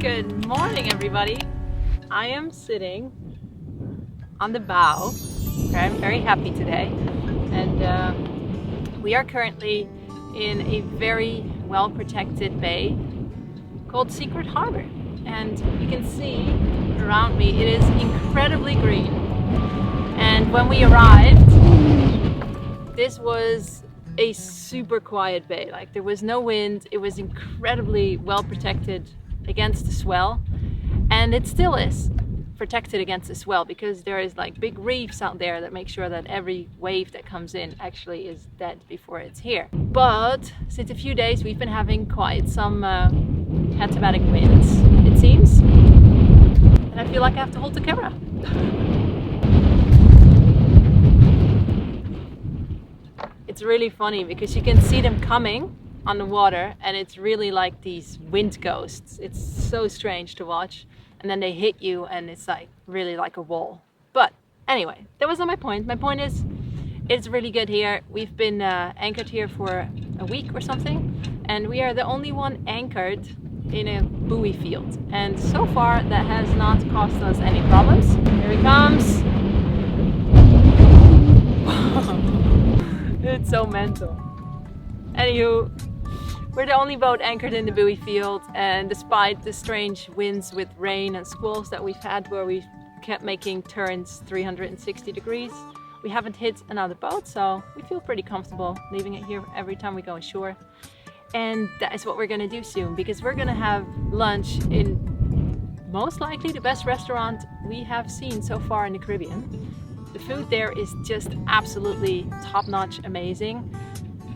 Good morning, everybody. I am sitting on the bow. Okay, I'm very happy today, and we are currently in a very well protected bay called Secret Harbor, and you can see around me it is incredibly green. And when we arrived, this was a super quiet bay. Like, there was no wind. It was incredibly well protected against the swell, and it still is protected against the swell because there is like big reefs out there that make sure that every wave that comes in actually is dead before it's here. But since a few days we've been having quite some antibatic winds, it seems, and I feel like I have to hold the camera. It's really funny because you can see them coming on the water, and it's really like these wind ghosts. It's so strange to watch, and then they hit you and it's like really like a wall. But anyway, that wasn't my point. My point is it's really good here. We've been anchored here for a week or something, and we are the only one anchored in a buoy field, and so far that has not caused us any problems. Here he comes. It's so mental. Anywho, we're the only boat anchored in the buoy field, and despite the strange winds with rain and squalls that we've had where we kept making turns 360 degrees, we haven't hit another boat, so we feel pretty comfortable leaving it here every time we go ashore. And that is what we're gonna do soon, because we're gonna have lunch in most likely the best restaurant we have seen so far in the Caribbean. The food there is just absolutely top-notch amazing.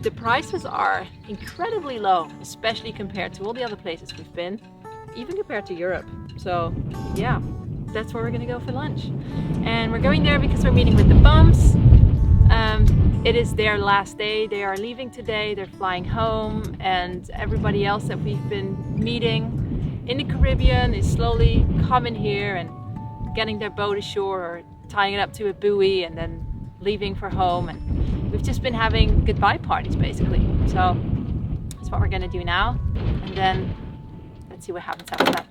The prices are incredibly low, especially compared to all the other places we've been, even compared to Europe. So yeah, that's where we're gonna go for lunch. And we're going there because we're meeting with the bumps. It is their last day. They are leaving today. They're flying home, and everybody else that we've been meeting in the Caribbean is slowly coming here and getting their boat ashore or tying it up to a buoy and then leaving for home. And we've just been having goodbye parties basically. So that's what we're gonna do now, and then let's see what happens after that.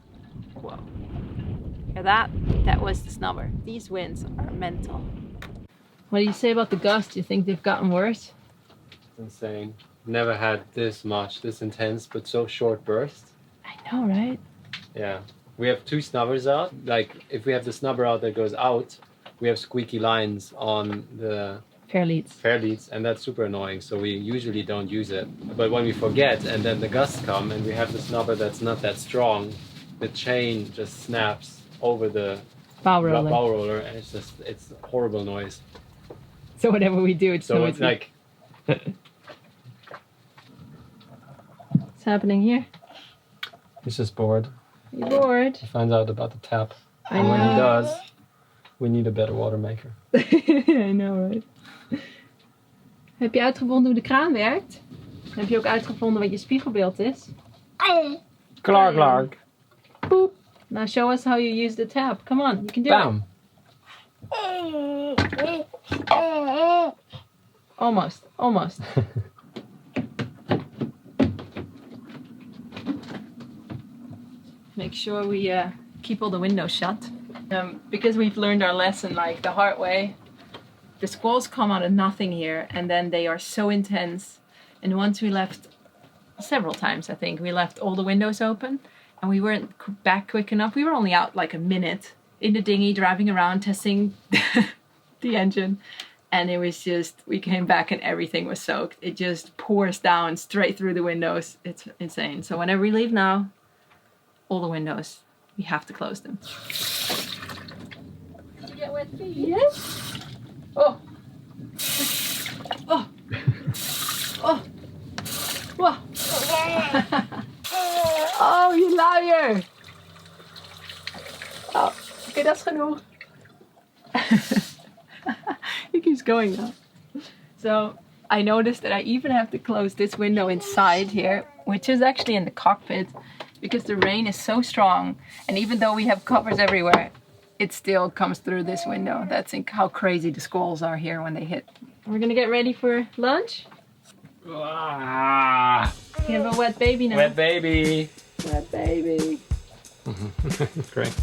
Whoa, hear that? That was the snubber. These winds are mental. What do you say about the gusts? You think they've gotten worse? It's insane. Never had this much, this intense, but so short burst. I know, right? Yeah. We have two snubbers out. Like, if we have the snubber out that goes out, we have squeaky lines on the fair leads, and that's super annoying, so we usually don't use it. But when we forget and then the gusts come and we have the snubber that's not that strong, the chain just snaps over the bow roller, and it's a horrible noise. So whatever we do, it's so it's like what's happening here? He's just bored. You're bored? He finds out about the tap. I and know. when he does, we need a better water maker. I know, right? Heb je uitgevonden hoe de kraan werkt? Heb je ook uitgevonden wat je spiegelbeeld is? Clark. Boop. Now show us how you use the tap. Come on, you can do Bam. it. Almost. Make sure we keep all the windows shut. Because we've learned our lesson like the hard way. The squalls come out of nothing here, and then they are so intense. And once we left, several times I think, we left all the windows open, and we weren't back quick enough. We were only out like a minute in the dinghy, driving around, testing the engine. And it was just, we came back and everything was soaked. It just pours down straight through the windows. It's insane. So whenever we leave now, all the windows, we have to close them. Did you get wet feet? Yes. Oh. Oh. Oh. Whoa. Oh, you liar. Oh, okay, dat is genoeg. He keeps going now. So I noticed that I even have to close this window inside here, which is actually in the cockpit, because the rain is so strong, and even though we have covers everywhere, it still comes through this window. That's how crazy the squalls are here when they hit. We're gonna get ready for lunch. Ah, You have a wet baby now. wet baby. Wet baby. Great.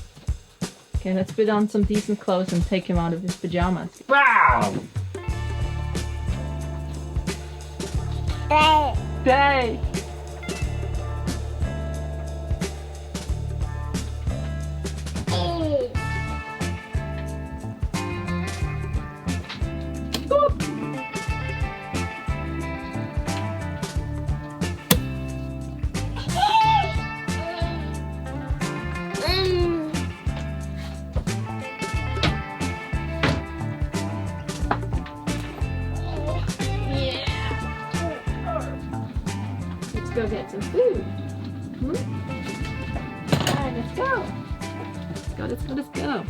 Okay, let's put on some decent clothes and take him out of his pajamas. Wow! Day! Let's go get some food. Alright, let's go. Let's go.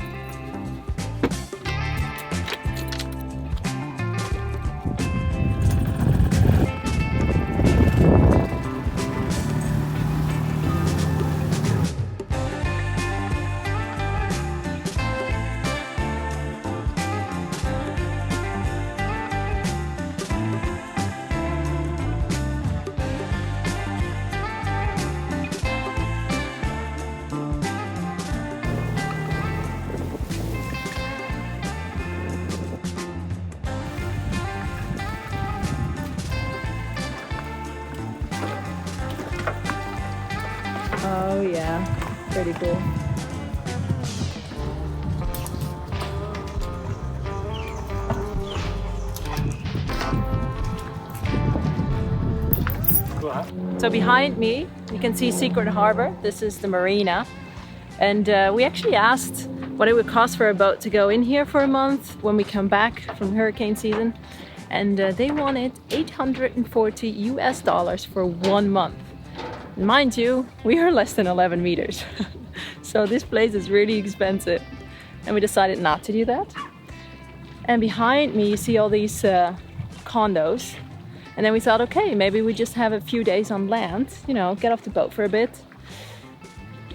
Oh yeah, pretty cool. So behind me, you can see Secret Harbor. This is the Marina. And we actually asked what it would cost for a boat to go in here for a month when we come back from hurricane season. And they wanted $840 for 1 month. Mind you, we are less than 11 meters. So this place is really expensive. And we decided not to do that. And behind me, you see all these condos. And then we thought, okay, maybe we just have a few days on land, you know, get off the boat for a bit.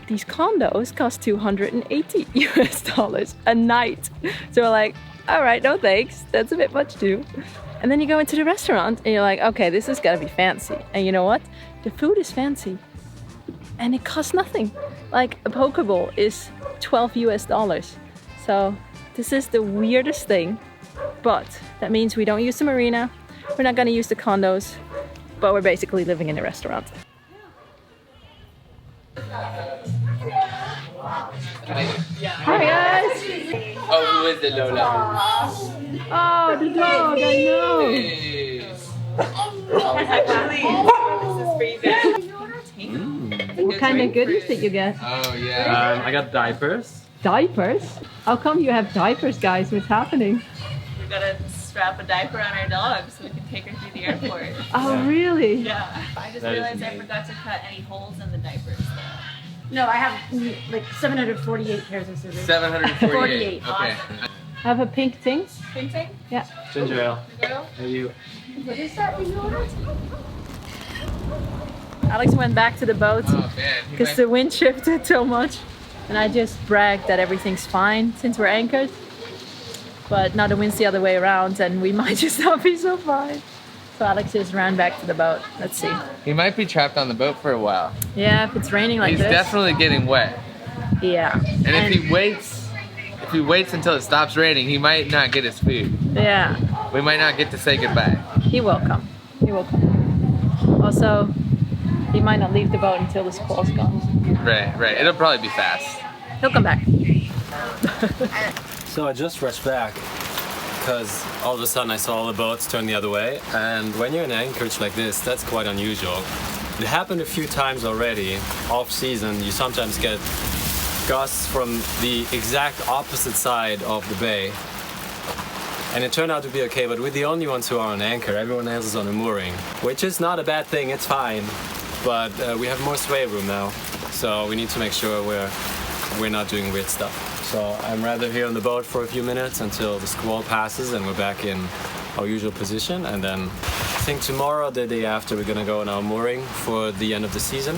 These condos cost $280 a night. So we're like, all right, no thanks. That's a bit much too. And then you go into the restaurant and you're like, okay, this is gotta be fancy. And you know what? The food is fancy and it costs nothing. Like a poke bowl is $12. So this is the weirdest thing, but that means we don't use the marina. We're not gonna use the condos, but we're basically living in a restaurant. Hi guys! Oh, who is the Lola? Oh, the dog, I know! What kind of goodies did you get? Oh, yeah. I got diapers. Diapers? How come you have diapers, guys? What's happening? We gotta strap a diaper on our dog so we can take her through the airport. Oh, really? Yeah. I just realized I forgot to cut any holes in the diapers though. No, I have like 748 pairs of scissors. 748. 48. Okay. I have a pink thing. Pink thing? Yeah. Ginger ale. Girl? Are you? What is that you ordered? Alex went back to the boat Oh, man. because the wind shifted so much. And I just bragged that everything's fine since we're anchored. But now the wind's the other way around and we might just not be so fine. So Alex just ran back to the boat. Let's see. He might be trapped on the boat for a while. Yeah, if it's raining like He's this. definitely getting wet. Yeah. And if he waits until it stops raining, he might not get his food. Yeah. We might not get to say goodbye. He will come. He will come. Also, he might not leave the boat until the squalls come. Right, right. It'll probably be fast. He'll come back. So I just rushed back because all of a sudden I saw all the boats turn the other way. And when you're in anchorage like this, that's quite unusual. It happened a few times already. Off season, you sometimes get gusts from the exact opposite side of the bay. And it turned out to be okay, but we're the only ones who are on anchor. Everyone else is on a mooring, which is not a bad thing, it's fine. But we have more sway room now, so we need to make sure we're not doing weird stuff. So I'm rather here on the boat for a few minutes until the squall passes and we're back in our usual position. And then I think tomorrow, the day after, we're gonna go on our mooring for the end of the season.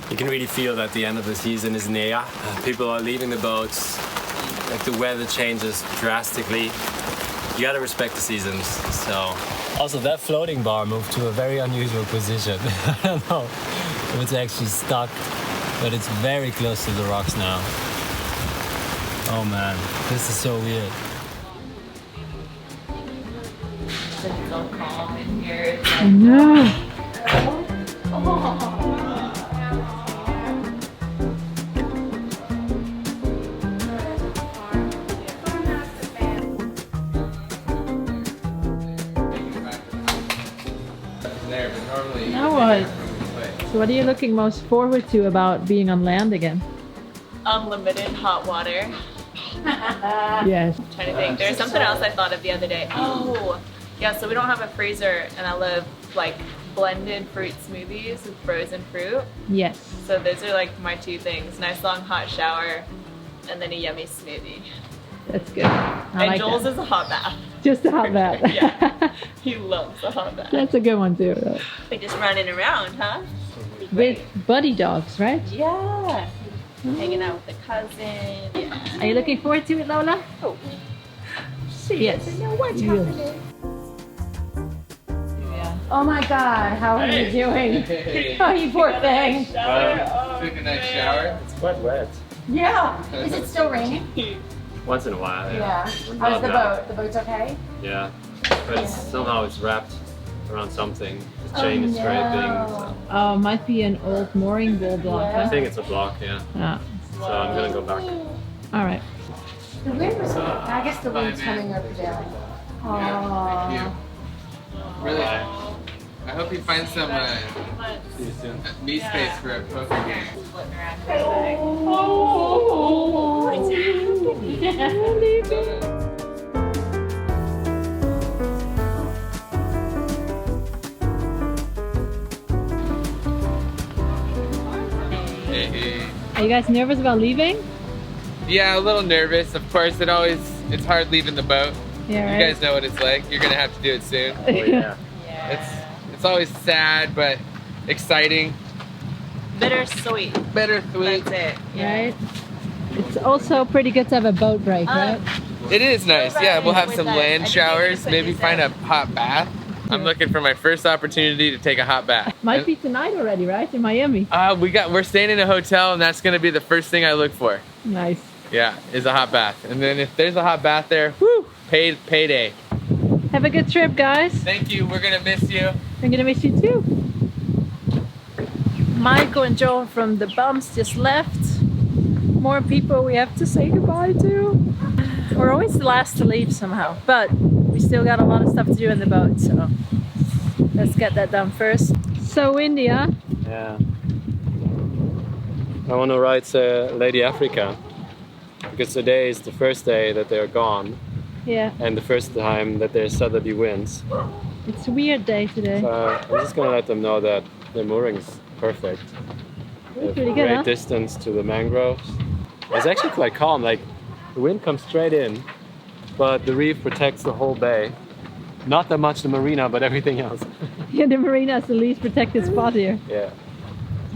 You can really feel that the end of the season is near. People are leaving the boats, like the weather changes drastically. You gotta respect the seasons, so. Also, that floating bar moved to a very unusual position. I don't know if it's actually stuck but it's very close to the rocks now. Oh man, this is so weird. It's so calm in here. No. There, but normally Now what? So what are you looking most forward to about being on land again? Unlimited hot water. Yes. I'm trying to think. There's something else I thought of the other day. Oh, yeah. So we don't have a freezer, and I love like blended fruit smoothies with frozen fruit. Yes. So those are like my two things: nice long hot shower, and then a yummy smoothie. That's good. I And like Joel's that. is a hot bath. Just a hot bath. Yeah, he loves a hot bath. That's a good one too. We just running around, huh? With buddy dogs, right? Yeah. Hanging out with the cousin. Yeah. Are you looking forward to it, Lola? Oh. Yes. Know what's Yes. happening. Yeah. Oh my God, how are you doing? Oh, you poor thing. Took a nice shower. It's quite wet. Yeah. Is it still raining? Once in a while, Yeah. Not How's the bad. boat? The boat's okay? Yeah, but somehow it's wrapped around something. The chain is scraping. So. Oh, might be an old mooring bull block. I Huh? think it's a block, yeah. Ah, So I'm gonna go back. all right. The wind was. I guess the wind's coming over down. Yeah, thank you. Really, I hope you find some See you soon. me space for a poker game. Hey. Are you guys nervous about leaving? Yeah, a little nervous. Of course, it's hard leaving the boat. Yeah, You guys know what it's like. You're gonna have to do it soon. Oh, yeah. It's always sad, but exciting. Bittersweet. Bittersweet. That's it. Right? It's also pretty good to have a boat break, right? It is nice. Yeah, we'll have With some that, I land think showers. maybe Maybe put find a this hot bath. I'm looking for my first opportunity to take a hot bath. Might be tonight already, right? In Miami. We're staying in a hotel, and that's gonna be the first thing I look for. Nice. Yeah, is a hot bath. And then if there's a hot bath there, whoo, payday. Have a good trip, guys. Thank you. We're gonna miss you. I'm gonna miss you too. Michael and Joel from the bumps just left. More people we have to say goodbye to. We're always the last to leave somehow, but we still got a lot of stuff to do in the boat, so let's get that done first. So windy, huh? Yeah. I want to write Lady Africa because today is the first day that they're gone Yeah, and the first time that there's southerly winds. it's a weird day today. So I'm just gonna let them know that the mooring's perfect. They have pretty good, great huh? distance to the mangroves. It's actually quite calm. Like the wind comes straight in, but the reef protects the whole bay. Not that much the marina, but everything else. Yeah, the marina is the least protected spot here. Yeah,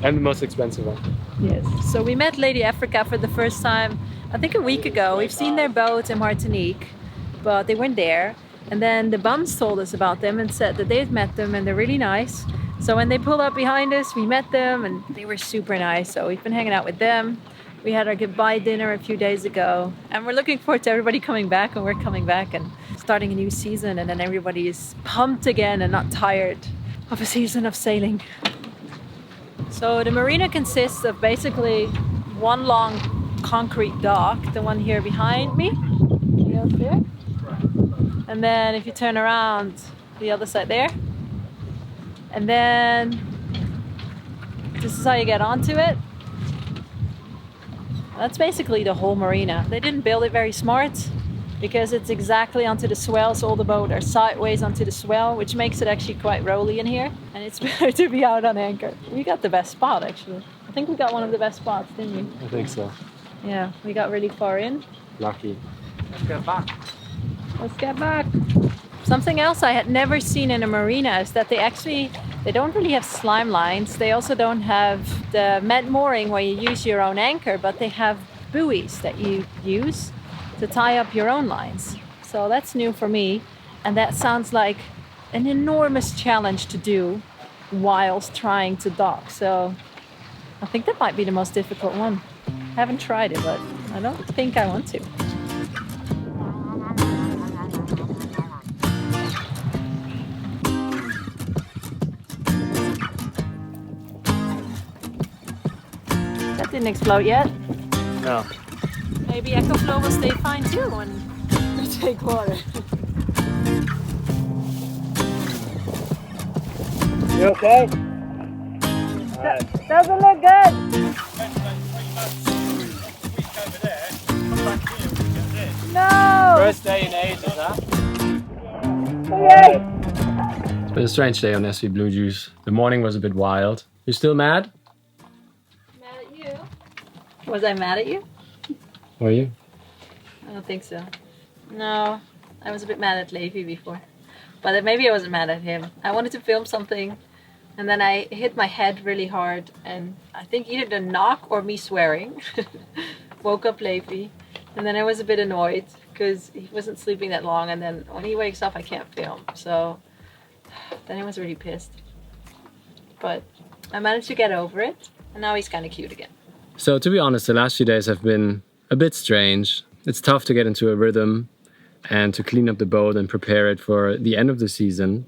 and the most expensive one. Yes. So we met Lady Africa for the first time, I think a week ago. We've seen their boat in Martinique, but they weren't there. And then the bums told us about them and said that they've met them and they're really nice. So when they pulled up behind us, we met them and they were super nice. So we've been hanging out with them. We had our goodbye dinner a few days ago. And we're looking forward to everybody coming back, and we're coming back and starting a new season. And then everybody is pumped again and not tired of a season of sailing. So the marina consists of basically one long concrete dock, the one here behind me, the other there. And then if you turn around, the other side there. And then this is how you get onto it. That's basically the whole marina. They didn't build it very smart because it's exactly onto the swell, so all the boats are sideways onto the swell, which makes it actually quite rolly in here. And it's better to be out on anchor. We got the best spot actually. I think we got one of the best spots, didn't we? I think so. Yeah, we got really far in. Lucky. Let's go back. Let's get back. Something else I had never seen in a marina is that they don't really have slime lines. They also don't have the med mooring where you use your own anchor, but they have buoys that you use to tie up your own lines. So that's new for me. And that sounds like an enormous challenge to do whilst trying to dock. So I think that might be the most difficult one. I haven't tried it, but I don't think I want to. That didn't explode yet. No. Maybe EcoFlow will stay fine too when we take water. You okay? Doesn't look good. No! First day in ages, huh? Okay. It's been a strange day on SV Blue Juice. The morning was a bit wild. You still mad? Mad at you? Was I mad at you? Were you? I don't think so. No, I was a bit mad at Levi before. But maybe I wasn't mad at him. I wanted to film something and then I hit my head really hard and I think either the knock or me swearing woke up Levi. And then I was a bit annoyed because he wasn't sleeping that long and then when he wakes up I can't film. So then I was really pissed. But I managed to get over it and now he's kind of cute again. So to be honest, the last few days have been a bit strange. It's tough to get into a rhythm and to clean up the boat and prepare it for the end of the season,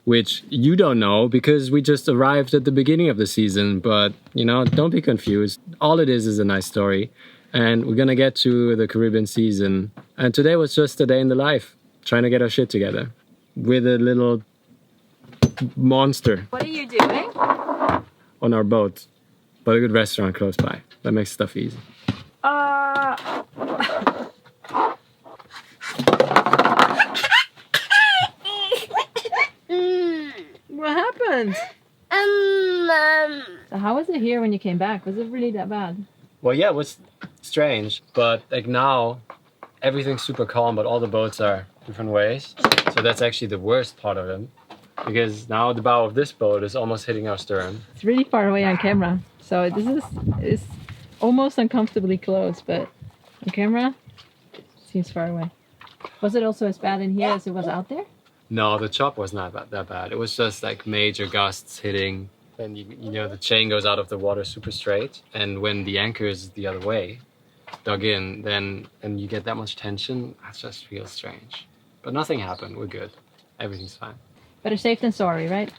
which you don't know because we just arrived at the beginning of the season. But, you know, don't be confused. All it is a nice story. And we're gonna get to the Caribbean season. And today was just a day in the life, trying to get our shit together with a little monster. What are you doing? On our boat, but a good restaurant close by. That makes stuff easy. What happened? So how was it here when you came back? Was it really that bad? Well, yeah, it was strange, but like now everything's super calm, but all the boats are different ways. So that's actually the worst part of it, because now the bow of this boat is almost hitting our stern. It's really far away on camera, so this is almost uncomfortably close, but on camera it seems far away. Was it also as bad in here as it was out there? No, the chop was not that bad. It was just like major gusts hitting. And you know, the chain goes out of the water super straight. And when the anchor is the other way, dug in, then and you get that much tension, that just feels strange. But nothing happened. We're good. Everything's fine. Better safe than sorry, right?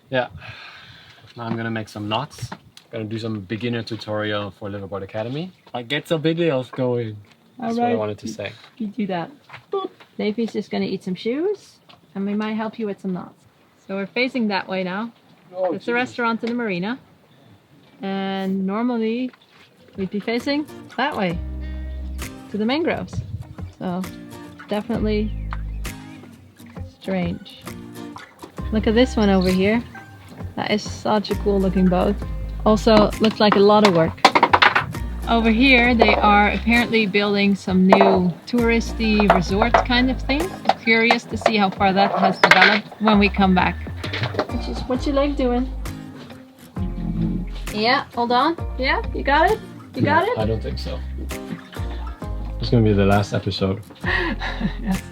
Yeah. Now I'm gonna make some knots. Gonna do some beginner tutorial for Liveaboard Academy. Like, get some videos going. That's what I wanted to say. You do that. Levi's just gonna eat some shoes. And we might help you with some knots. So we're facing that way now. Oh, it's the restaurant in the Marina. And normally we'd be facing that way to the mangroves. So definitely strange. Look at this one over here. That is such a cool looking boat. Also looks like a lot of work. Over here they are apparently building some new touristy resort kind of thing. I'm curious to see how far that has developed when we come back. What's your leg doing? Yeah, hold on. Yeah, you got it? You got it? I don't think so. It's gonna be the last episode. Yes.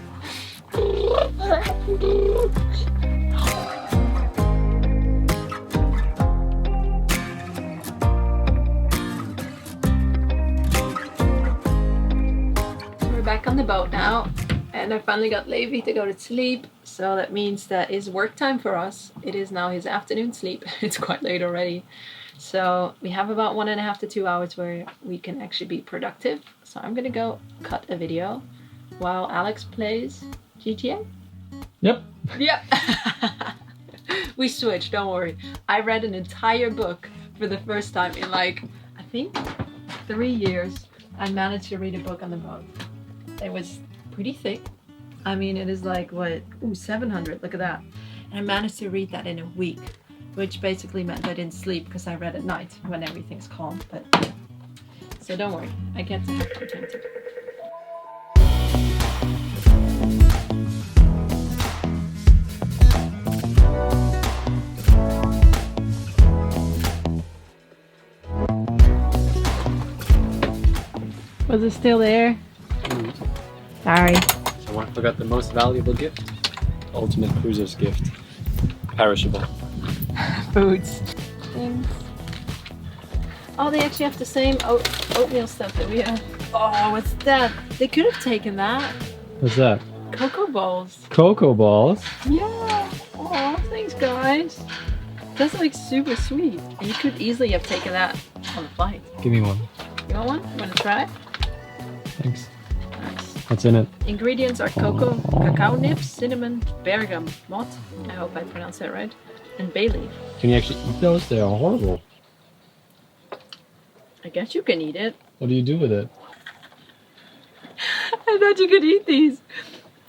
Back on the boat now, and I finally got Levi to go to sleep, so that means that it's work time for us. It is now his afternoon sleep. It's quite late already, so we have about 1.5 to 2 hours where we can actually be productive. So I'm gonna go cut a video while Alex plays GTA. Yep. Yep. We switched, don't worry. I read an entire book for the first time in like, I think 3 years. I managed to read a book on the boat. It was pretty thick. I mean, it is like, what? Ooh, 700, look at that. And I managed to read that in a week, which basically meant I didn't sleep because I read at night when everything's calm. But yeah. So don't worry, I get to have content. Was it still there? Sorry. Someone forgot the most valuable gift. Ultimate cruiser's gift. Perishable. Foods. Things. Oh, they actually have the same oatmeal stuff that we have. Oh, what's that? They could have taken that. What's that? Cocoa balls. Cocoa balls? Yeah. Oh, thanks, guys. That's like super sweet. And you could easily have taken that on the flight. Give me one. You want one? You want to try? Thanks. Nice. What's in it? Ingredients are cocoa, cacao nibs, cinnamon, bergamot. I hope I pronounced that right. And bay leaf. Can you actually eat those? They are horrible. I guess you can eat it. What do you do with it? I thought you could eat these.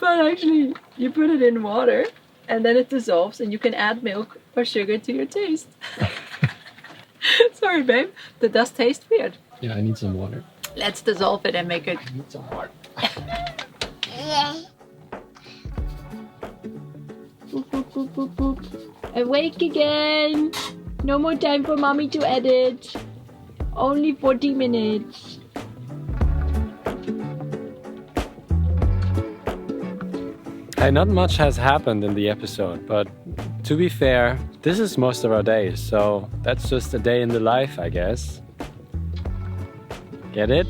But actually, you put it in water and then it dissolves and you can add milk or sugar to your taste. Sorry, babe. That does taste weird. Yeah, I need some water. Let's dissolve it and make it. I need some water. Boop, boop, boop, boop, boop. Awake again. No more time for mommy to edit. Only 40 minutes. Hey, not much has happened in the episode, but to be fair, this is most of our days, so that's just a day in the life, I guess. Get it?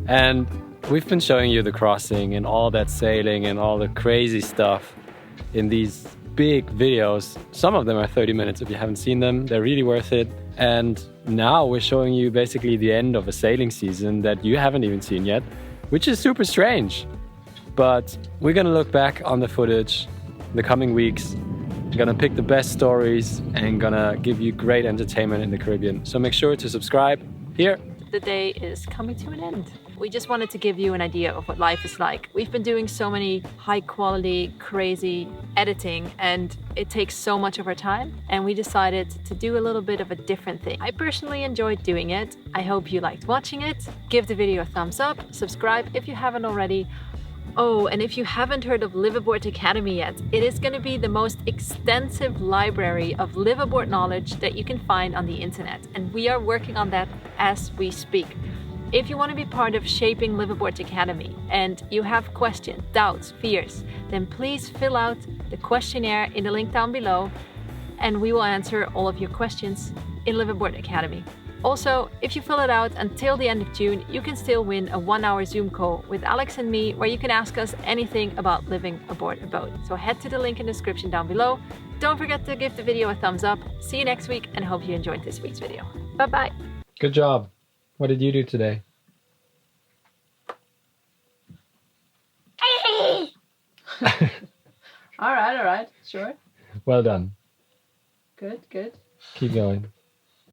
And we've been showing you the crossing and all that sailing and all the crazy stuff in these big videos. Some of them are 30 minutes if you haven't seen them. They're really worth it. And now we're showing you basically the end of a sailing season that you haven't even seen yet, which is super strange. But we're gonna look back on the footage in the coming weeks. We're gonna pick the best stories and gonna give you great entertainment in the Caribbean. So make sure to subscribe here. The day is coming to an end. We just wanted to give you an idea of what life is like. We've been doing so many high quality, crazy editing and it takes so much of our time. And we decided to do a little bit of a different thing. I personally enjoyed doing it. I hope you liked watching it. Give the video a thumbs up, subscribe if you haven't already. Oh, and if you haven't heard of Liveaboard Academy yet, it is going to be the most extensive library of liveaboard knowledge that you can find on the internet. And we are working on that as we speak. If you want to be part of shaping Liveaboard Academy and you have questions, doubts, fears, then please fill out the questionnaire in the link down below and we will answer all of your questions in Liveaboard Academy. Also, if you fill it out until the end of June, you can still win a 1-hour Zoom call with Alex and me where you can ask us anything about living aboard a boat. So head to the link in the description down below. Don't forget to give the video a thumbs up. See you next week and hope you enjoyed this week's video. Bye-bye. Good job. What did you do today? All right, sure. Well done. Good. Keep going.